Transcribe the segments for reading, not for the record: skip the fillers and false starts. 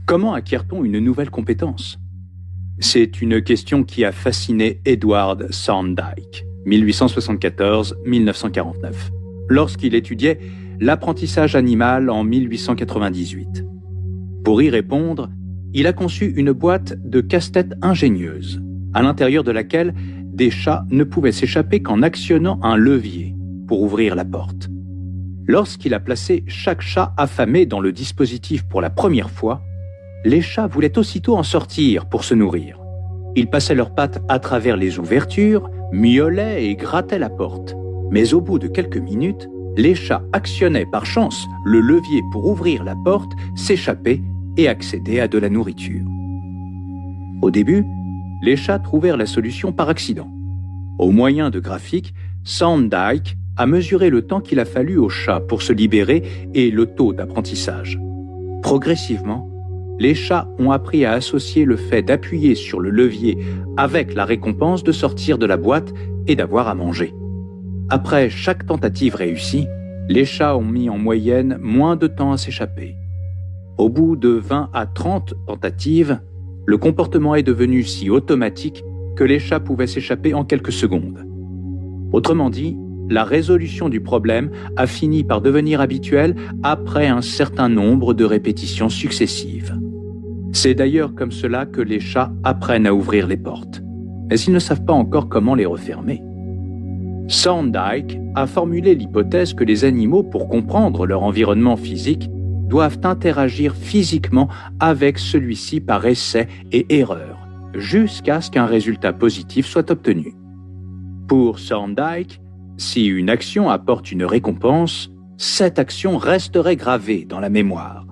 Comment acquiert-on une nouvelle compétence? C'est une question qui a fasciné Edward Thorndike, 1874-1949, lorsqu'il étudiait l'apprentissage animal en 1898. Pour y répondre, il a conçu une boîte de casse-tête ingénieuse, à l'intérieur de laquelle des chats ne pouvaient s'échapper qu'en actionnant un levier pour ouvrir la porte. Lorsqu'il a placé chaque chat affamé dans le dispositif pour la première fois, les chats voulaient aussitôt en sortir pour se nourrir. Ils passaient leurs pattes à travers les ouvertures, miaulaient et grattaient la porte. Mais au bout de quelques minutes, les chats actionnaient par chance le levier pour ouvrir la porte, s'échapper et accéder à de la nourriture. Au début, les chats trouvèrent la solution par accident. Au moyen de graphiques, Thorndike a mesuré le temps qu'il a fallu aux chats pour se libérer et le taux d'apprentissage. Progressivement, les chats ont appris à associer le fait d'appuyer sur le levier avec la récompense de sortir de la boîte et d'avoir à manger. Après chaque tentative réussie, les chats ont mis en moyenne moins de temps à s'échapper. Au bout de 20 à 30 tentatives, le comportement est devenu si automatique que les chats pouvaient s'échapper en quelques secondes. Autrement dit, la résolution du problème a fini par devenir habituelle après un certain nombre de répétitions successives. C'est d'ailleurs comme cela que les chats apprennent à ouvrir les portes, mais ils ne savent pas encore comment les refermer. Thorndike a formulé l'hypothèse que les animaux, pour comprendre leur environnement physique, doivent interagir physiquement avec celui-ci par essai et erreur, jusqu'à ce qu'un résultat positif soit obtenu. Pour Thorndike, si une action apporte une récompense, cette action resterait gravée dans la mémoire.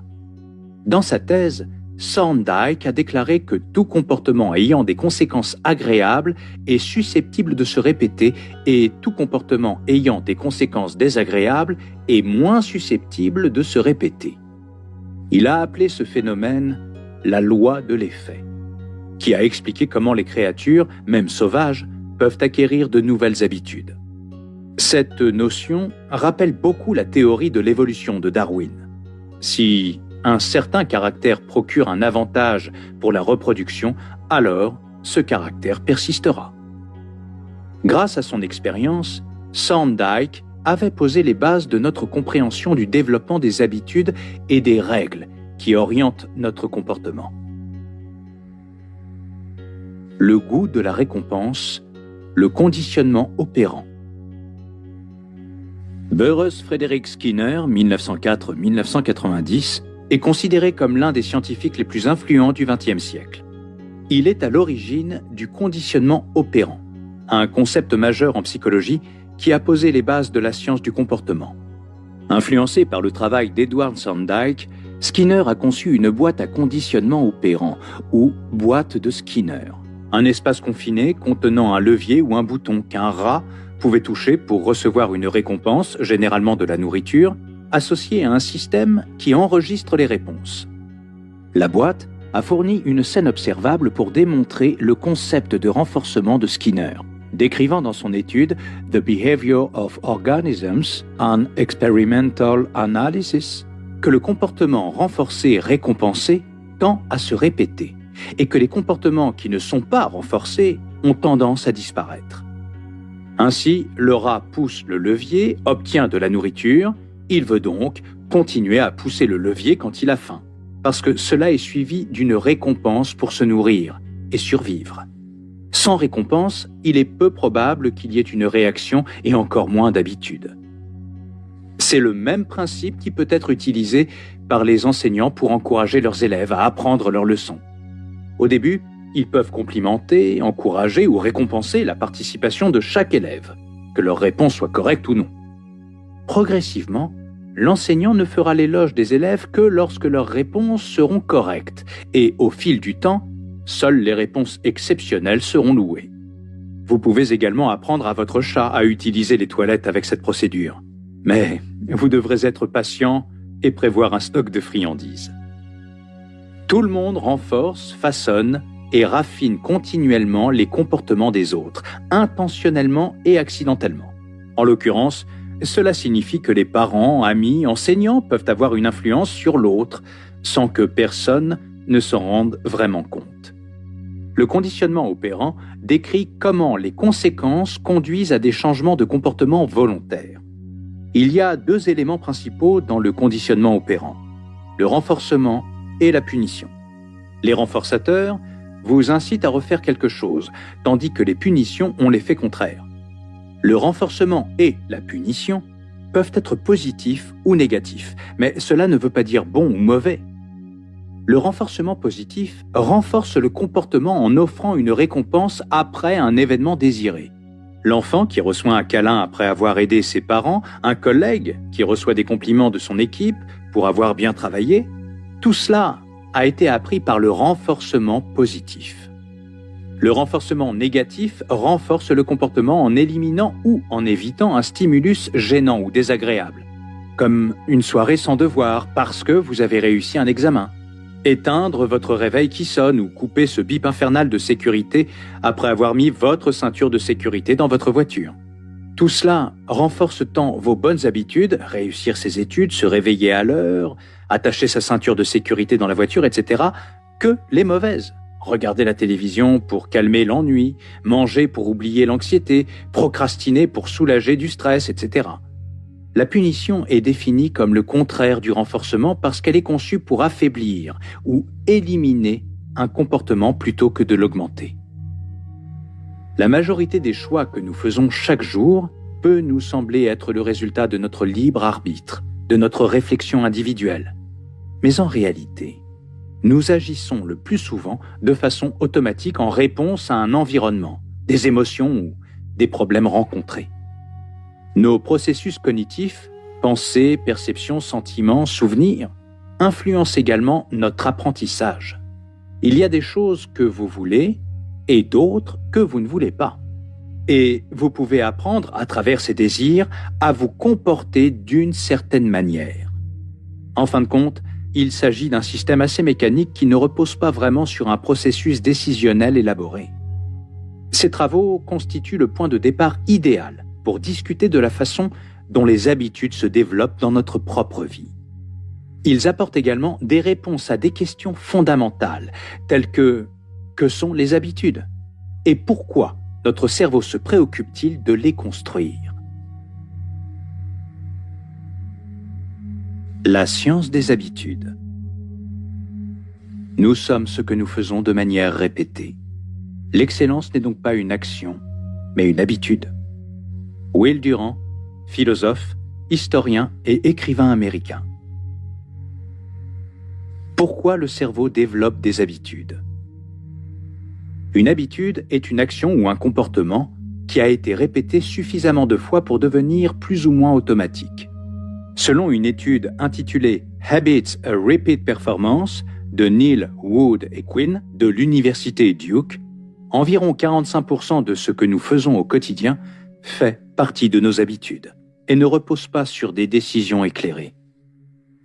Dans sa thèse, Thorndike a déclaré que tout comportement ayant des conséquences agréables est susceptible de se répéter et tout comportement ayant des conséquences désagréables est moins susceptible de se répéter. Il a appelé ce phénomène la loi de l'effet, qui a expliqué comment les créatures, même sauvages, peuvent acquérir de nouvelles habitudes. Cette notion rappelle beaucoup la théorie de l'évolution de Darwin. Si un certain caractère procure un avantage pour la reproduction, alors ce caractère persistera. Grâce à son expérience, Thorndike avait posé les bases de notre compréhension du développement des habitudes et des règles qui orientent notre comportement. Le goût de la récompense, le conditionnement opérant. Burrhus Frederick Skinner, 1904-1990, est considéré comme l'un des scientifiques les plus influents du XXe siècle. Il est à l'origine du conditionnement opérant, un concept majeur en psychologie qui a posé les bases de la science du comportement. Influencé par le travail d'Edward Thorndike, Skinner a conçu une boîte à conditionnement opérant, ou boîte de Skinner, un espace confiné contenant un levier ou un bouton qu'un rat pouvait toucher pour recevoir une récompense, généralement de la nourriture, associée à un système qui enregistre les réponses. La boîte a fourni une scène observable pour démontrer le concept de renforcement de Skinner, décrivant dans son étude « The Behavior of Organisms, an Experimental Analysis » que le comportement renforcé-récompensé tend à se répéter et que les comportements qui ne sont pas renforcés ont tendance à disparaître. Ainsi, le rat pousse le levier, obtient de la nourriture, il veut donc continuer à pousser le levier quand il a faim, parce que cela est suivi d'une récompense pour se nourrir et survivre. Sans récompense, il est peu probable qu'il y ait une réaction et encore moins d'habitude. C'est le même principe qui peut être utilisé par les enseignants pour encourager leurs élèves à apprendre leurs leçons. Au début, ils peuvent complimenter, encourager ou récompenser la participation de chaque élève, que leur réponse soit correcte ou non. Progressivement, l'enseignant ne fera l'éloge des élèves que lorsque leurs réponses seront correctes et, au fil du temps, seules les réponses exceptionnelles seront louées. Vous pouvez également apprendre à votre chat à utiliser les toilettes avec cette procédure. Mais vous devrez être patient et prévoir un stock de friandises. Tout le monde renforce, façonne et raffine continuellement les comportements des autres, intentionnellement et accidentellement. En l'occurrence, cela signifie que les parents, amis, enseignants peuvent avoir une influence sur l'autre sans que personne ne s'en rendent vraiment compte. Le conditionnement opérant décrit comment les conséquences conduisent à des changements de comportement volontaires. Il y a deux éléments principaux dans le conditionnement opérant, le renforcement et la punition. Les renforçateurs vous incitent à refaire quelque chose, tandis que les punitions ont l'effet contraire. Le renforcement et la punition peuvent être positifs ou négatifs, mais cela ne veut pas dire bon ou mauvais. Le renforcement positif renforce le comportement en offrant une récompense après un événement désiré. L'enfant qui reçoit un câlin après avoir aidé ses parents, un collègue qui reçoit des compliments de son équipe pour avoir bien travaillé, tout cela a été appris par le renforcement positif. Le renforcement négatif renforce le comportement en éliminant ou en évitant un stimulus gênant ou désagréable, comme une soirée sans devoir parce que vous avez réussi un examen. Éteindre votre réveil qui sonne ou couper ce bip infernal de sécurité après avoir mis votre ceinture de sécurité dans votre voiture. Tout cela renforce tant vos bonnes habitudes, réussir ses études, se réveiller à l'heure, attacher sa ceinture de sécurité dans la voiture, etc., que les mauvaises. Regarder la télévision pour calmer l'ennui, manger pour oublier l'anxiété, procrastiner pour soulager du stress, etc. La punition est définie comme le contraire du renforcement parce qu'elle est conçue pour affaiblir ou éliminer un comportement plutôt que de l'augmenter. La majorité des choix que nous faisons chaque jour peut nous sembler être le résultat de notre libre arbitre, de notre réflexion individuelle. Mais en réalité, nous agissons le plus souvent de façon automatique en réponse à un environnement, des émotions ou des problèmes rencontrés. Nos processus cognitifs, pensées, perceptions, sentiments, souvenirs, influencent également notre apprentissage. Il y a des choses que vous voulez et d'autres que vous ne voulez pas. Et vous pouvez apprendre, à travers ces désirs, à vous comporter d'une certaine manière. En fin de compte, il s'agit d'un système assez mécanique qui ne repose pas vraiment sur un processus décisionnel élaboré. Ces travaux constituent le point de départ idéal pour discuter de la façon dont les habitudes se développent dans notre propre vie. Ils apportent également des réponses à des questions fondamentales, telles que sont les habitudes et pourquoi notre cerveau se préoccupe-t-il de les construire? La science des habitudes. Nous sommes ce que nous faisons de manière répétée. L'excellence n'est donc pas une action, mais une habitude. Will Durant, philosophe, historien et écrivain américain. Pourquoi le cerveau développe des habitudes? Une habitude est une action ou un comportement qui a été répété suffisamment de fois pour devenir plus ou moins automatique. Selon une étude intitulée Habits, a Repeat Performance de Neil, Wood et Quinn de l'université Duke, environ 45% de ce que nous faisons au quotidien fait partie de nos habitudes et ne repose pas sur des décisions éclairées.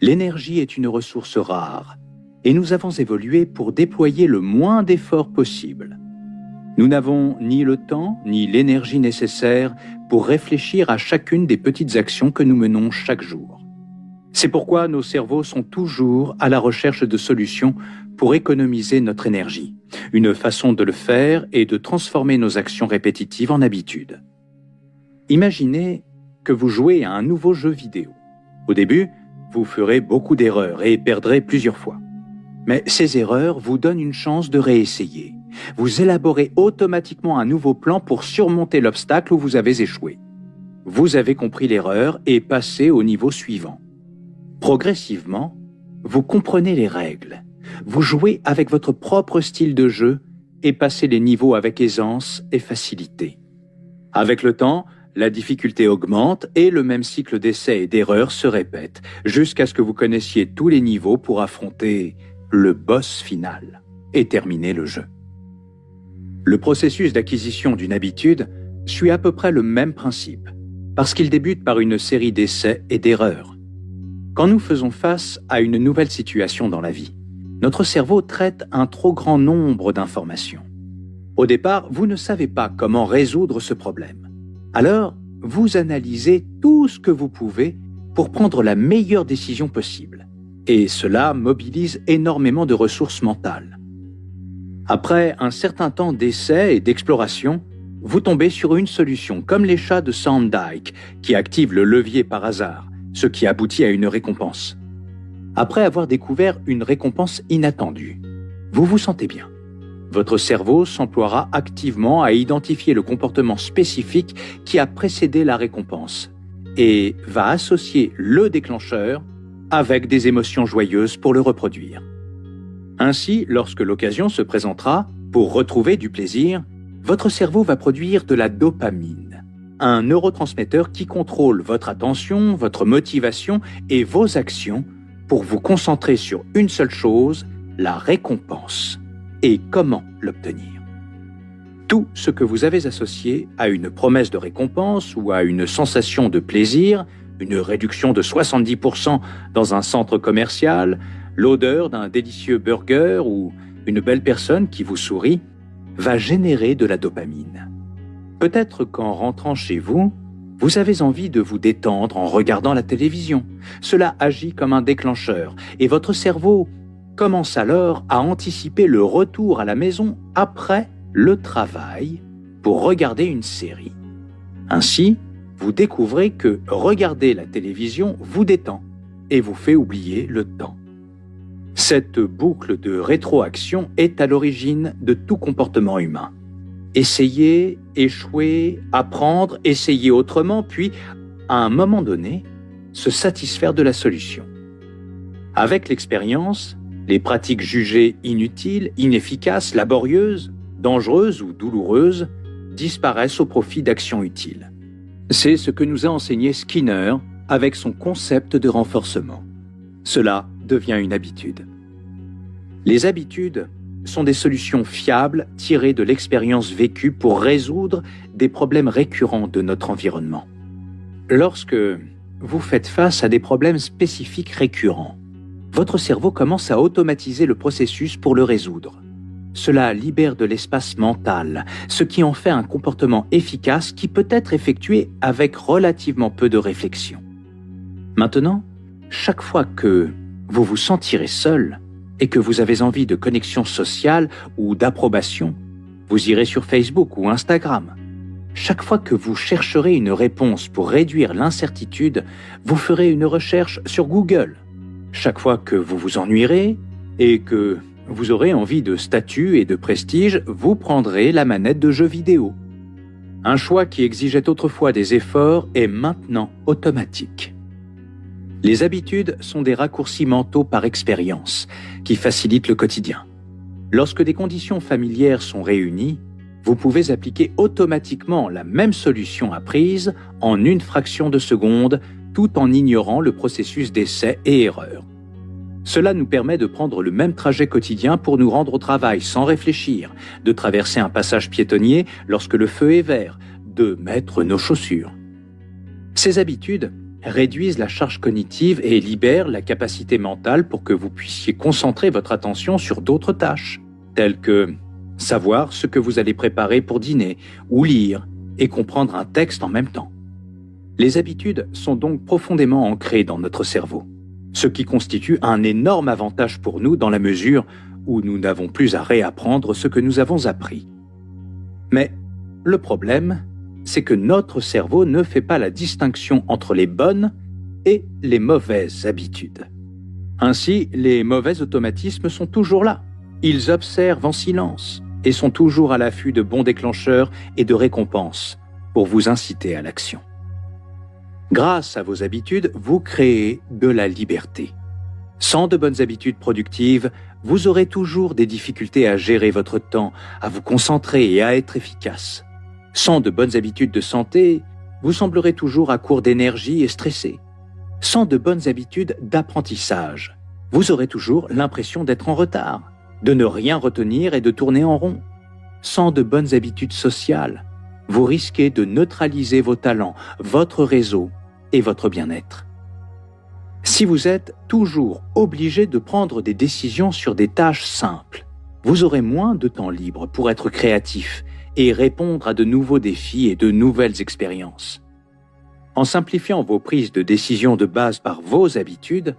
L'énergie est une ressource rare et nous avons évolué pour déployer le moins d'efforts possible. Nous n'avons ni le temps ni l'énergie nécessaire pour réfléchir à chacune des petites actions que nous menons chaque jour. C'est pourquoi nos cerveaux sont toujours à la recherche de solutions pour économiser notre énergie. Une façon de le faire est de transformer nos actions répétitives en habitudes. Imaginez que vous jouez à un nouveau jeu vidéo. Au début, vous ferez beaucoup d'erreurs et perdrez plusieurs fois. Mais ces erreurs vous donnent une chance de réessayer. Vous élaborez automatiquement un nouveau plan pour surmonter l'obstacle où vous avez échoué. Vous avez compris l'erreur et passez au niveau suivant. Progressivement, vous comprenez les règles. Vous jouez avec votre propre style de jeu et passez les niveaux avec aisance et facilité. Avec le temps, la difficulté augmente et le même cycle d'essais et d'erreurs se répète jusqu'à ce que vous connaissiez tous les niveaux pour affronter le boss final et terminer le jeu. Le processus d'acquisition d'une habitude suit à peu près le même principe, parce qu'il débute par une série d'essais et d'erreurs. Quand nous faisons face à une nouvelle situation dans la vie, notre cerveau traite un trop grand nombre d'informations. Au départ, vous ne savez pas comment résoudre ce problème. Alors, vous analysez tout ce que vous pouvez pour prendre la meilleure décision possible. Et cela mobilise énormément de ressources mentales. Après un certain temps d'essai et d'exploration, vous tombez sur une solution, comme les chats de Thorndike, qui activent le levier par hasard, ce qui aboutit à une récompense. Après avoir découvert une récompense inattendue, vous vous sentez bien. Votre cerveau s'emploiera activement à identifier le comportement spécifique qui a précédé la récompense et va associer le déclencheur avec des émotions joyeuses pour le reproduire. Ainsi, lorsque l'occasion se présentera pour retrouver du plaisir, votre cerveau va produire de la dopamine, un neurotransmetteur qui contrôle votre attention, votre motivation et vos actions pour vous concentrer sur une seule chose, la récompense. Et comment l'obtenir? Tout ce que vous avez associé à une promesse de récompense ou à une sensation de plaisir, une réduction de 70% dans un centre commercial, l'odeur d'un délicieux burger ou une belle personne qui vous sourit, va générer de la dopamine. Peut-être qu'en rentrant chez vous, vous avez envie de vous détendre en regardant la télévision. Cela agit comme un déclencheur et votre cerveau commence alors à anticiper le retour à la maison après le travail pour regarder une série. Ainsi, vous découvrez que regarder la télévision vous détend et vous fait oublier le temps. Cette boucle de rétroaction est à l'origine de tout comportement humain. Essayer, échouer, apprendre, essayer autrement, puis, à un moment donné, se satisfaire de la solution. Avec l'expérience, les pratiques jugées inutiles, inefficaces, laborieuses, dangereuses ou douloureuses disparaissent au profit d'actions utiles. C'est ce que nous a enseigné Skinner avec son concept de renforcement. Cela devient une habitude. Les habitudes sont des solutions fiables tirées de l'expérience vécue pour résoudre des problèmes récurrents de notre environnement. Lorsque vous faites face à des problèmes spécifiques récurrents, votre cerveau commence à automatiser le processus pour le résoudre. Cela libère de l'espace mental, ce qui en fait un comportement efficace qui peut être effectué avec relativement peu de réflexion. Maintenant, chaque fois que vous vous sentirez seul et que vous avez envie de connexion sociale ou d'approbation, vous irez sur Facebook ou Instagram. Chaque fois que vous chercherez une réponse pour réduire l'incertitude, vous ferez une recherche sur Google. Chaque fois que vous vous ennuierez et que vous aurez envie de statut et de prestige, vous prendrez la manette de jeux vidéo. Un choix qui exigeait autrefois des efforts est maintenant automatique. Les habitudes sont des raccourcis mentaux par expérience qui facilitent le quotidien. Lorsque des conditions familières sont réunies, vous pouvez appliquer automatiquement la même solution apprise en une fraction de seconde tout en ignorant le processus d'essai et erreur. Cela nous permet de prendre le même trajet quotidien pour nous rendre au travail sans réfléchir, de traverser un passage piétonnier lorsque le feu est vert, de mettre nos chaussures. Ces habitudes réduisent la charge cognitive et libèrent la capacité mentale pour que vous puissiez concentrer votre attention sur d'autres tâches, telles que savoir ce que vous allez préparer pour dîner ou lire et comprendre un texte en même temps. Les habitudes sont donc profondément ancrées dans notre cerveau, ce qui constitue un énorme avantage pour nous dans la mesure où nous n'avons plus à réapprendre ce que nous avons appris. Mais le problème, c'est que notre cerveau ne fait pas la distinction entre les bonnes et les mauvaises habitudes. Ainsi, les mauvais automatismes sont toujours là. Ils observent en silence et sont toujours à l'affût de bons déclencheurs et de récompenses pour vous inciter à l'action. Grâce à vos habitudes, vous créez de la liberté. Sans de bonnes habitudes productives, vous aurez toujours des difficultés à gérer votre temps, à vous concentrer et à être efficace. Sans de bonnes habitudes de santé, vous semblerez toujours à court d'énergie et stressé. Sans de bonnes habitudes d'apprentissage, vous aurez toujours l'impression d'être en retard, de ne rien retenir et de tourner en rond. Sans de bonnes habitudes sociales, vous risquez de neutraliser vos talents, votre réseau et votre bien-être. Si vous êtes toujours obligé de prendre des décisions sur des tâches simples, vous aurez moins de temps libre pour être créatif et répondre à de nouveaux défis et de nouvelles expériences. En simplifiant vos prises de décision de base par vos habitudes,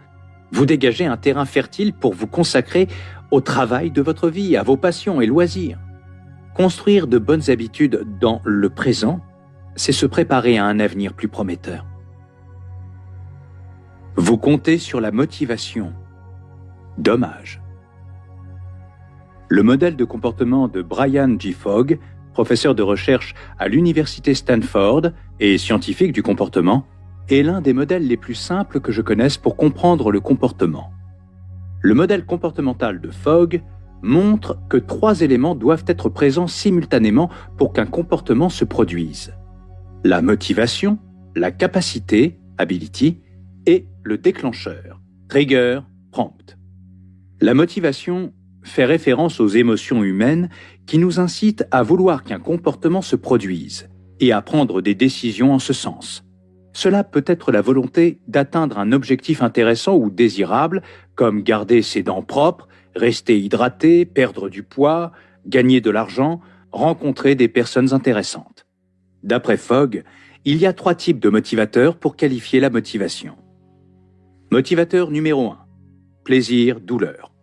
Vous dégagez un terrain fertile pour vous consacrer au travail de votre vie, à vos passions et loisirs. Construire de bonnes habitudes dans le présent, c'est se préparer à un avenir plus prometteur. Vous comptez sur la motivation. Dommage. Le modèle de comportement de Brian G. Fogg, professeur de recherche à l'université Stanford et scientifique du comportement, est l'un des modèles les plus simples que je connaisse pour comprendre le comportement. Le modèle comportemental de Fogg montre que 3 éléments doivent être présents simultanément pour qu'un comportement se produise. La motivation, la capacité, ability, et le déclencheur, trigger, prompt. La motivation fait référence aux émotions humaines qui nous incitent à vouloir qu'un comportement se produise et à prendre des décisions en ce sens. Cela peut être la volonté d'atteindre un objectif intéressant ou désirable, comme garder ses dents propres, rester hydraté, perdre du poids, gagner de l'argent, rencontrer des personnes intéressantes. D'après Fogg, il y a 3 types de motivateurs pour qualifier la motivation. Motivateur numéro 1. Plaisir, douleur.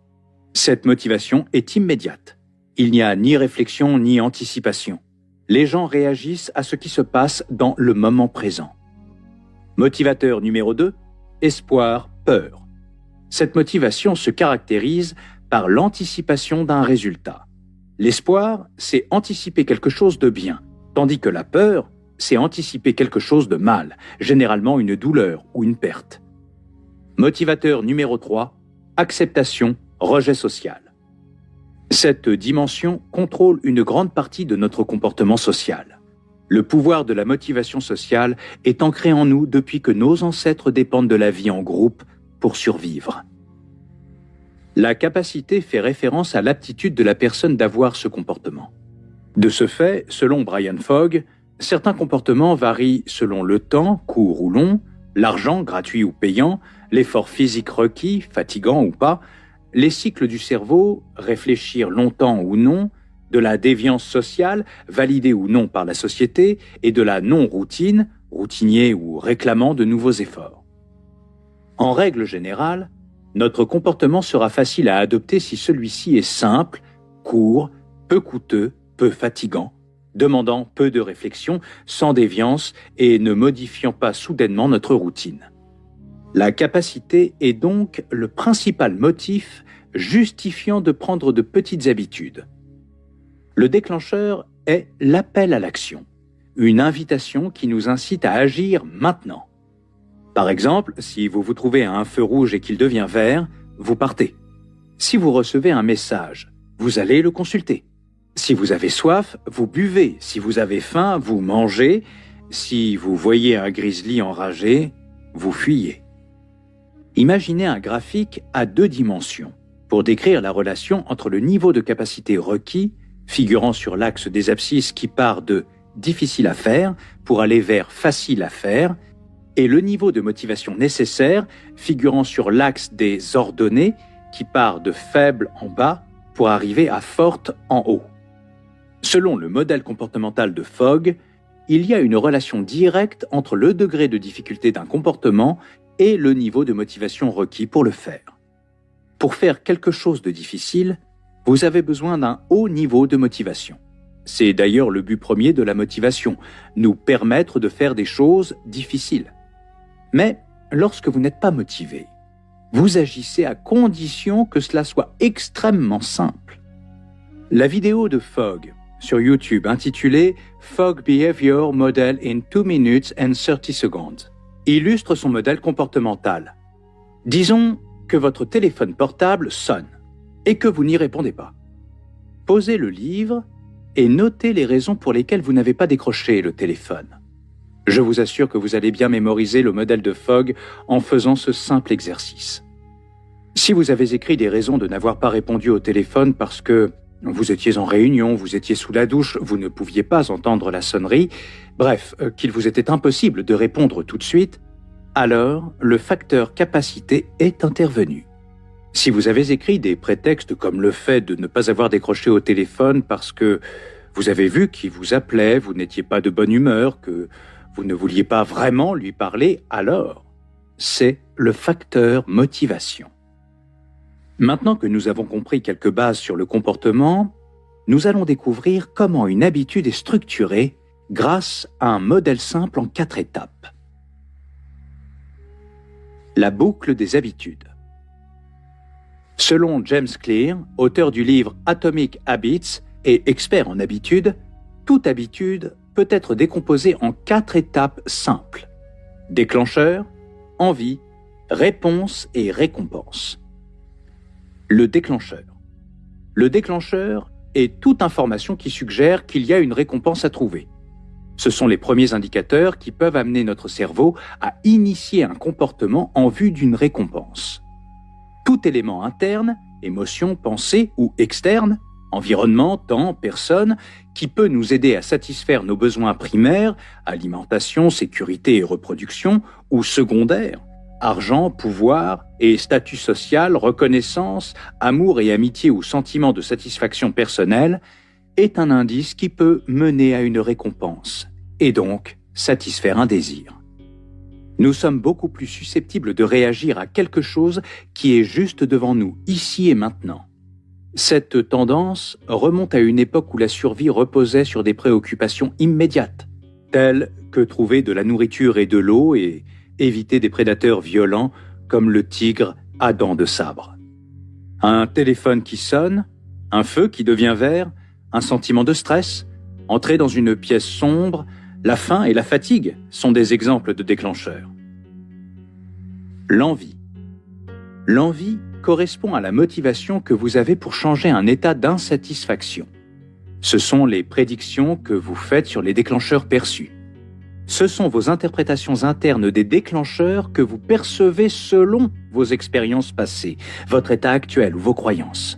Cette motivation est immédiate. Il n'y a ni réflexion ni anticipation. Les gens réagissent à ce qui se passe dans le moment présent. Motivateur numéro 2. Espoir, peur. Cette motivation se caractérise par l'anticipation d'un résultat. L'espoir, c'est anticiper quelque chose de bien, tandis que la peur, c'est anticiper quelque chose de mal, généralement une douleur ou une perte. Motivateur numéro 3, acceptation, rejet social. Cette dimension contrôle une grande partie de notre comportement social. Le pouvoir de la motivation sociale est ancré en nous depuis que nos ancêtres dépendent de la vie en groupe pour survivre. La capacité fait référence à l'aptitude de la personne d'avoir ce comportement. De ce fait, selon Brian Fogg, certains comportements varient selon le temps, court ou long, l'argent, gratuit ou payant, l'effort physique requis, fatigant ou pas, les cycles du cerveau, réfléchir longtemps ou non, de la déviance sociale, validée ou non par la société, et de la non-routine, routinier ou réclamant de nouveaux efforts. En règle générale, notre comportement sera facile à adopter si celui-ci est simple, court, peu coûteux, peu fatigant, demandant peu de réflexion, sans déviance et ne modifiant pas soudainement notre routine. La capacité est donc le principal motif justifiant de prendre de petites habitudes. Le déclencheur est l'appel à l'action, une invitation qui nous incite à agir maintenant. Par exemple, si vous vous trouvez à un feu rouge et qu'il devient vert, vous partez. Si vous recevez un message, vous allez le consulter. Si vous avez soif, vous buvez. Si vous avez faim, vous mangez. Si vous voyez un grizzly enragé, vous fuyez. Imaginez un graphique à 2 dimensions pour décrire la relation entre le niveau de capacité requis, figurant sur l'axe des abscisses qui part de « difficile à faire » pour aller vers « facile à faire », et le niveau de motivation nécessaire, figurant sur l'axe des ordonnées qui part de faible en bas pour arriver à forte en haut. Selon le modèle comportemental de Fogg, il y a une relation directe entre le degré de difficulté d'un comportement et le niveau de motivation requis pour le faire. Pour faire quelque chose de difficile, vous avez besoin d'un haut niveau de motivation. C'est d'ailleurs le but premier de la motivation, nous permettre de faire des choses difficiles. Mais lorsque vous n'êtes pas motivé, vous agissez à condition que cela soit extrêmement simple. La vidéo de Fogg sur YouTube intitulée « Fogg Behavior Model in 2 minutes and 30 seconds » illustre son modèle comportemental. Disons que votre téléphone portable sonne et que vous n'y répondez pas. Posez le livre et notez les raisons pour lesquelles vous n'avez pas décroché le téléphone. Je vous assure que vous allez bien mémoriser le modèle de Fogg en faisant ce simple exercice. Si vous avez écrit des raisons de n'avoir pas répondu au téléphone parce que vous étiez en réunion, vous étiez sous la douche, vous ne pouviez pas entendre la sonnerie, bref, qu'il vous était impossible de répondre tout de suite, alors le facteur capacité est intervenu. Si vous avez écrit des prétextes comme le fait de ne pas avoir décroché au téléphone parce que vous avez vu qu'il vous appelait, vous n'étiez pas de bonne humeur, que vous ne vouliez pas vraiment lui parler, alors c'est le facteur motivation. Maintenant que nous avons compris quelques bases sur le comportement, nous allons découvrir comment une habitude est structurée grâce à un modèle simple en 4 étapes. La boucle des habitudes. Selon James Clear, auteur du livre Atomic Habits et expert en habitudes, toute habitude peut être décomposée en 4 étapes simples. Déclencheur, envie, réponse et récompense. Le déclencheur. Le déclencheur est toute information qui suggère qu'il y a une récompense à trouver. Ce sont les premiers indicateurs qui peuvent amener notre cerveau à initier un comportement en vue d'une récompense. Tout élément interne, émotion, pensée ou externe, environnement, temps, personne, qui peut nous aider à satisfaire nos besoins primaires, alimentation, sécurité et reproduction, ou secondaires, argent, pouvoir et statut social, reconnaissance, amour et amitié ou sentiment de satisfaction personnelle, est un indice qui peut mener à une récompense, et donc satisfaire un désir. Nous sommes beaucoup plus susceptibles de réagir à quelque chose qui est juste devant nous, ici et maintenant. Cette tendance remonte à une époque où la survie reposait sur des préoccupations immédiates, telles que trouver de la nourriture et de l'eau et éviter des prédateurs violents comme le tigre à dents de sabre. Un téléphone qui sonne, un feu qui devient vert, un sentiment de stress, entrer dans une pièce sombre, la faim et la fatigue sont des exemples de déclencheurs. L'envie. L'envie correspond à la motivation que vous avez pour changer un état d'insatisfaction. Ce sont les prédictions que vous faites sur les déclencheurs perçus. Ce sont vos interprétations internes des déclencheurs que vous percevez selon vos expériences passées, votre état actuel ou vos croyances.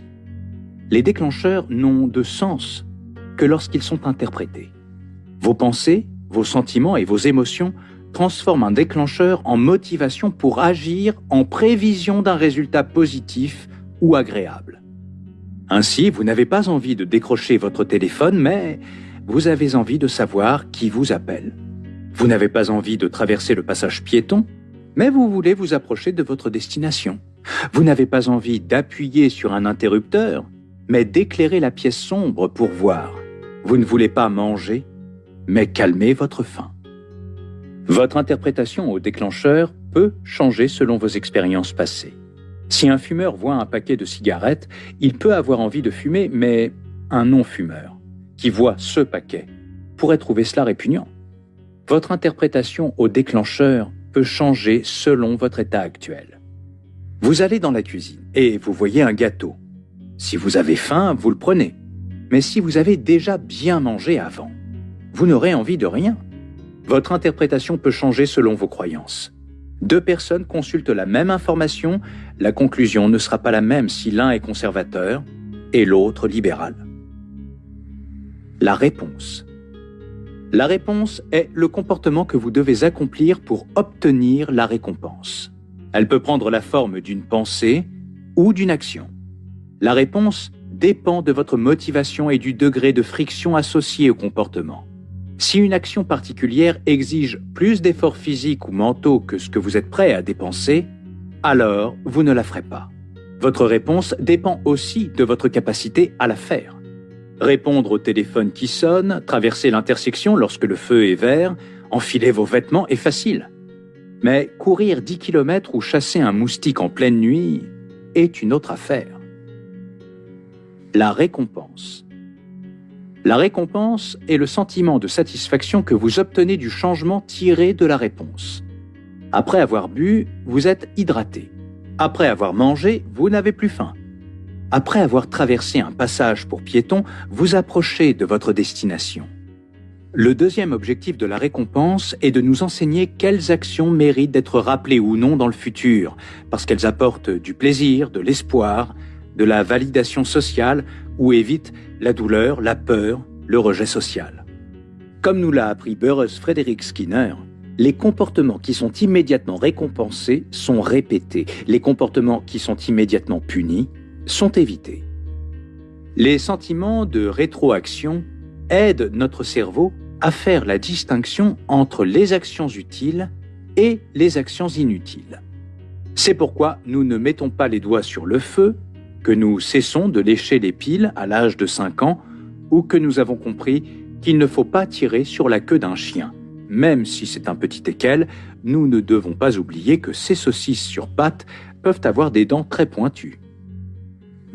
Les déclencheurs n'ont de sens que lorsqu'ils sont interprétés. Vos pensées, vos sentiments et vos émotions transforment un déclencheur en motivation pour agir en prévision d'un résultat positif ou agréable. Ainsi, vous n'avez pas envie de décrocher votre téléphone, mais vous avez envie de savoir qui vous appelle. Vous n'avez pas envie de traverser le passage piéton, mais vous voulez vous approcher de votre destination. Vous n'avez pas envie d'appuyer sur un interrupteur, mais d'éclairer la pièce sombre pour voir. Vous ne voulez pas manger, mais calmer votre faim. Votre interprétation au déclencheur peut changer selon vos expériences passées. Si un fumeur voit un paquet de cigarettes, il peut avoir envie de fumer, mais un non-fumeur, qui voit ce paquet, pourrait trouver cela répugnant. Votre interprétation au déclencheur peut changer selon votre état actuel. Vous allez dans la cuisine et vous voyez un gâteau. Si vous avez faim, vous le prenez. Mais si vous avez déjà bien mangé avant, vous n'aurez envie de rien. Votre interprétation peut changer selon vos croyances. 2 personnes consultent la même information, la conclusion ne sera pas la même si l'un est conservateur et l'autre libéral. La réponse. La réponse est le comportement que vous devez accomplir pour obtenir la récompense. Elle peut prendre la forme d'une pensée ou d'une action. La réponse dépend de votre motivation et du degré de friction associé au comportement. Si une action particulière exige plus d'efforts physiques ou mentaux que ce que vous êtes prêt à dépenser, alors vous ne la ferez pas. Votre réponse dépend aussi de votre capacité à la faire. Répondre au téléphone qui sonne, traverser l'intersection lorsque le feu est vert, enfiler vos vêtements est facile. Mais courir 10 km ou chasser un moustique en pleine nuit est une autre affaire. La récompense. La récompense est le sentiment de satisfaction que vous obtenez du changement tiré de la réponse. Après avoir bu, vous êtes hydraté. Après avoir mangé, vous n'avez plus faim. Après avoir traversé un passage pour piétons, vous approchez de votre destination. Le deuxième objectif de la récompense est de nous enseigner quelles actions méritent d'être rappelées ou non dans le futur, parce qu'elles apportent du plaisir, de l'espoir, de la validation sociale ou évitent la douleur, la peur, le rejet social. Comme nous l'a appris Burrhus Frederick Skinner, les comportements qui sont immédiatement récompensés sont répétés. Les comportements qui sont immédiatement punis sont évités. Les sentiments de rétroaction aident notre cerveau à faire la distinction entre les actions utiles et les actions inutiles. C'est pourquoi nous ne mettons pas les doigts sur le feu, que nous cessons de lécher les piles à l'âge de 5 ans ou que nous avons compris qu'il ne faut pas tirer sur la queue d'un chien. Même si c'est un petit équel, nous ne devons pas oublier que ces saucisses sur pattes peuvent avoir des dents très pointues.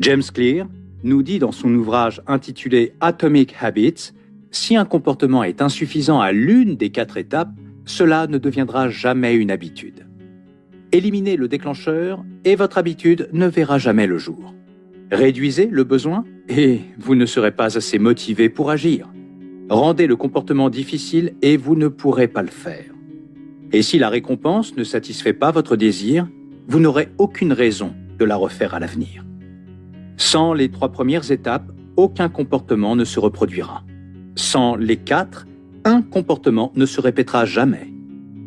James Clear nous dit dans son ouvrage intitulé Atomic Habits, si un comportement est insuffisant à l'une des 4 étapes, cela ne deviendra jamais une habitude. Éliminez le déclencheur et votre habitude ne verra jamais le jour. Réduisez le besoin et vous ne serez pas assez motivé pour agir. Rendez le comportement difficile et vous ne pourrez pas le faire. Et si la récompense ne satisfait pas votre désir, vous n'aurez aucune raison de la refaire à l'avenir. Sans les 3 premières étapes, aucun comportement ne se reproduira. Sans les 4, un comportement ne se répétera jamais.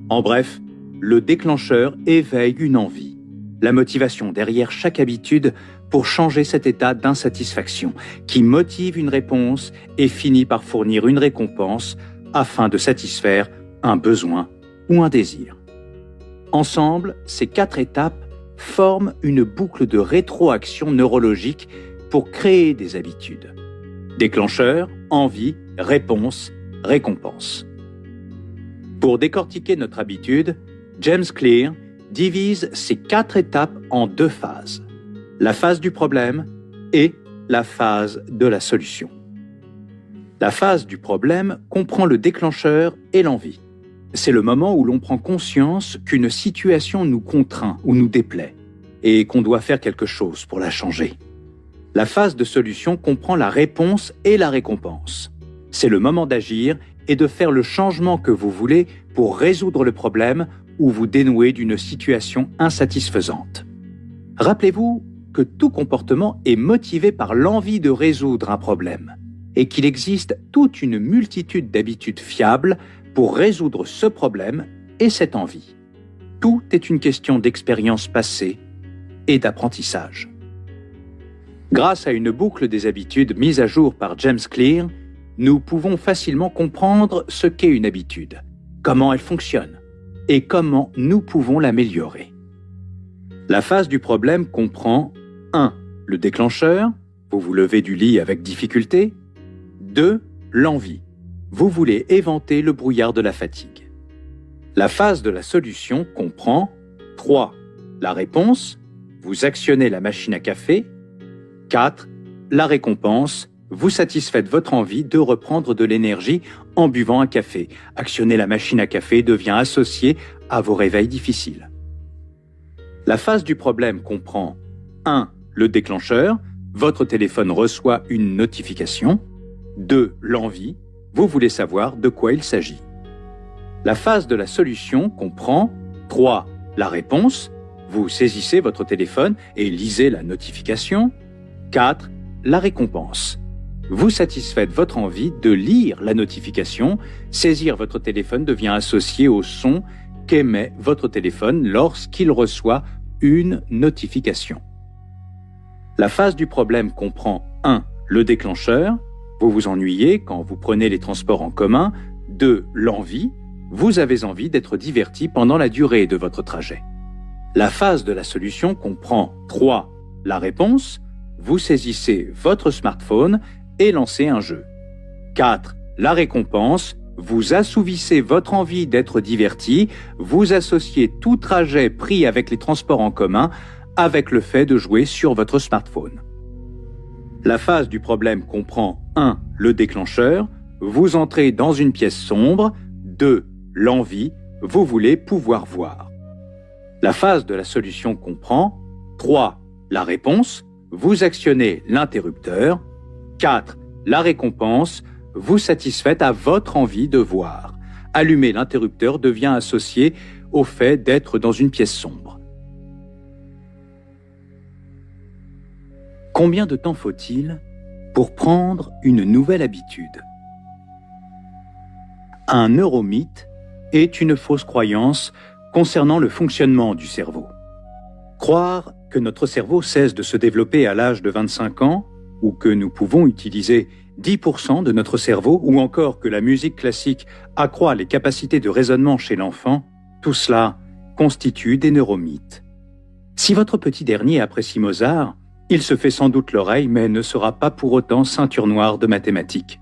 En bref, le déclencheur éveille une envie, la motivation derrière chaque habitude pour changer cet état d'insatisfaction qui motive une réponse et finit par fournir une récompense afin de satisfaire un besoin ou un désir. Ensemble, ces 4 étapes forment une boucle de rétroaction neurologique pour créer des habitudes. Déclencheur, envie, réponse, récompense. Pour décortiquer notre habitude, James Clear divise ces 4 étapes en 2 phases. La phase du problème et la phase de la solution. La phase du problème comprend le déclencheur et l'envie. C'est le moment où l'on prend conscience qu'une situation nous contraint ou nous déplaît et qu'on doit faire quelque chose pour la changer. La phase de solution comprend la réponse et la récompense. C'est le moment d'agir et de faire le changement que vous voulez pour résoudre le problème ou vous dénouer d'une situation insatisfaisante. Rappelez-vous que tout comportement est motivé par l'envie de résoudre un problème et qu'il existe toute une multitude d'habitudes fiables pour résoudre ce problème et cette envie. Tout est une question d'expérience passée et d'apprentissage. Grâce à une boucle des habitudes mise à jour par James Clear, nous pouvons facilement comprendre ce qu'est une habitude, comment elle fonctionne et comment nous pouvons l'améliorer. La phase du problème comprend 1. Le déclencheur, vous vous levez du lit avec difficulté. 2. L'envie, vous voulez éventer le brouillard de la fatigue. La phase de la solution comprend 3. La réponse, vous actionnez la machine à café. 4. La récompense, vous satisfaites votre envie de reprendre de l'énergie en buvant un café. Actionner la machine à café devient associé à vos réveils difficiles. La phase du problème comprend 1. Le déclencheur, votre téléphone reçoit une notification. 2. L'envie, vous voulez savoir de quoi il s'agit. La phase de la solution comprend 3. La réponse, vous saisissez votre téléphone et lisez la notification. 4. La récompense, vous satisfaites votre envie de lire la notification. Saisir votre téléphone devient associé au son qu'émet votre téléphone lorsqu'il reçoit une notification. La phase du problème comprend 1. Le déclencheur, vous vous ennuyez quand vous prenez les transports en commun. 2. L'envie, vous avez envie d'être diverti pendant la durée de votre trajet. La phase de la solution comprend 3. La réponse, vous saisissez votre smartphone et lancez un jeu. 4. La récompense, vous assouvissez votre envie d'être diverti, vous associez tout trajet pris avec les transports en commun avec le fait de jouer sur votre smartphone. La phase du problème comprend 1. Le déclencheur, vous entrez dans une pièce sombre. 2. L'envie, vous voulez pouvoir voir. La phase de la solution comprend 3. La réponse, vous actionnez l'interrupteur. 4. La récompense, vous satisfaites à votre envie de voir. Allumer l'interrupteur devient associé au fait d'être dans une pièce sombre. Combien de temps faut-il pour prendre une nouvelle habitude? Un neuromythe est une fausse croyance concernant le fonctionnement du cerveau. Croire que notre cerveau cesse de se développer à l'âge de 25 ans, ou que nous pouvons utiliser 10% de notre cerveau, ou encore que la musique classique accroît les capacités de raisonnement chez l'enfant, Tout cela constitue des neuromythes. Si votre petit dernier apprécie Mozart, il se fait sans doute l'oreille, mais ne sera pas pour autant ceinture noire de mathématiques.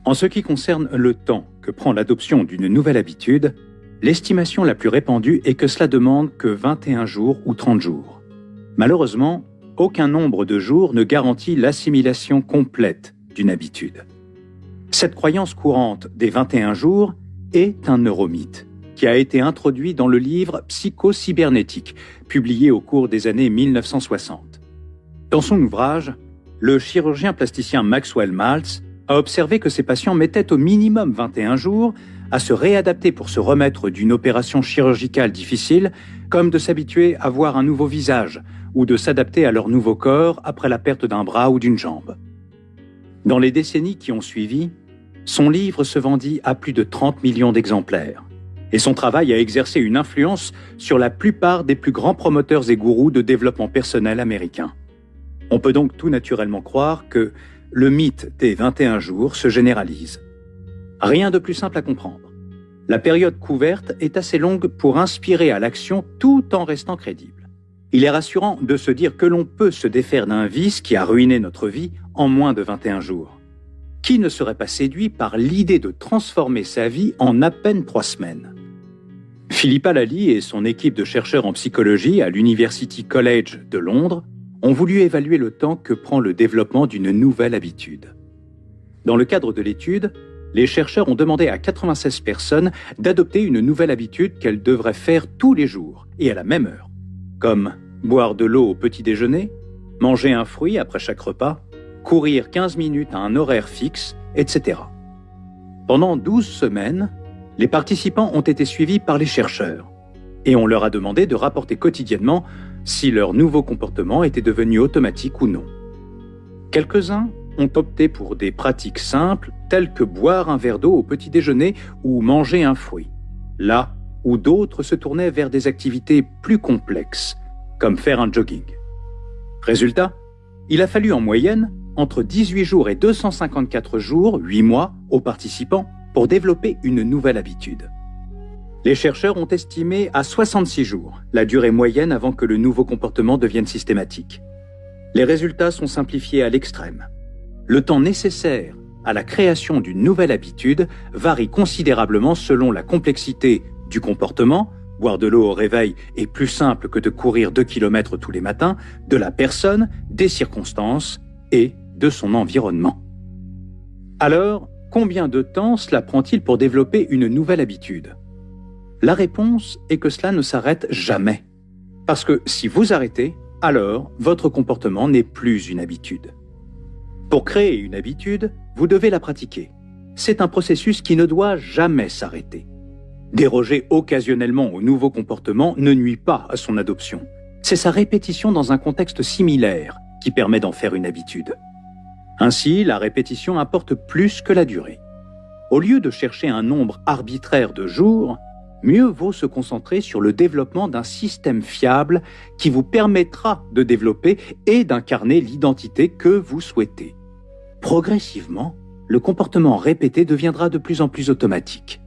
En ce qui concerne le temps que prend l'adoption d'une nouvelle habitude, l'estimation la plus répandue est que cela demande que 21 jours ou 30 jours. Malheureusement, aucun nombre de jours ne garantit l'assimilation complète d'une habitude. Cette croyance courante des 21 jours est un neuromythe qui a été introduit dans le livre Psychocybernétique, publié au cours des années 1960. Dans son ouvrage, le chirurgien plasticien Maxwell Maltz a observé que ses patients mettaient au minimum 21 jours à se réadapter pour se remettre d'une opération chirurgicale difficile, comme de s'habituer à voir un nouveau visage ou de s'adapter à leur nouveau corps après la perte d'un bras ou d'une jambe. Dans les décennies qui ont suivi, son livre se vendit à plus de 30 millions d'exemplaires, et son travail a exercé une influence sur la plupart des plus grands promoteurs et gourous de développement personnel américains. On peut donc tout naturellement croire que le mythe des 21 jours se généralise. Rien de plus simple à comprendre. La période couverte est assez longue pour inspirer à l'action tout en restant crédible. Il est rassurant de se dire que l'on peut se défaire d'un vice qui a ruiné notre vie en moins de 21 jours. Qui ne serait pas séduit par l'idée de transformer sa vie en à peine 3 semaines? Philippa Lally et son équipe de chercheurs en psychologie à l'University College de Londres ont voulu évaluer le temps que prend le développement d'une nouvelle habitude. Dans le cadre de l'étude, les chercheurs ont demandé à 96 personnes d'adopter une nouvelle habitude qu'elles devraient faire tous les jours et à la même heure, comme boire de l'eau au petit déjeuner, manger un fruit après chaque repas, courir 15 minutes à un horaire fixe, etc. Pendant 12 semaines, les participants ont été suivis par les chercheurs et on leur a demandé de rapporter quotidiennement si leur nouveau comportement était devenu automatique ou non. Quelques-uns ont opté pour des pratiques simples telles que boire un verre d'eau au petit déjeuner ou manger un fruit, là où d'autres se tournaient vers des activités plus complexes, comme faire un jogging. Résultat, il a fallu en moyenne entre 18 jours et 254 jours, 8 mois, aux participants pour développer une nouvelle habitude. Les chercheurs ont estimé à 66 jours la durée moyenne avant que le nouveau comportement devienne systématique. Les résultats sont simplifiés à l'extrême. Le temps nécessaire à la création d'une nouvelle habitude varie considérablement selon la complexité du comportement. Boire de l'eau au réveil est plus simple que de courir 2 km tous les matins, de la personne, des circonstances et de son environnement. Alors, combien de temps cela prend-il pour développer une nouvelle habitude ? La réponse est que cela ne s'arrête jamais. Parce que si vous arrêtez, alors votre comportement n'est plus une habitude. Pour créer une habitude, vous devez la pratiquer. C'est un processus qui ne doit jamais s'arrêter. Déroger occasionnellement au nouveau comportement ne nuit pas à son adoption. C'est sa répétition dans un contexte similaire qui permet d'en faire une habitude. Ainsi, la répétition apporte plus que la durée. Au lieu de chercher un nombre arbitraire de jours, mieux vaut se concentrer sur le développement d'un système fiable qui vous permettra de développer et d'incarner l'identité que vous souhaitez. Progressivement, le comportement répété deviendra de plus en plus automatique.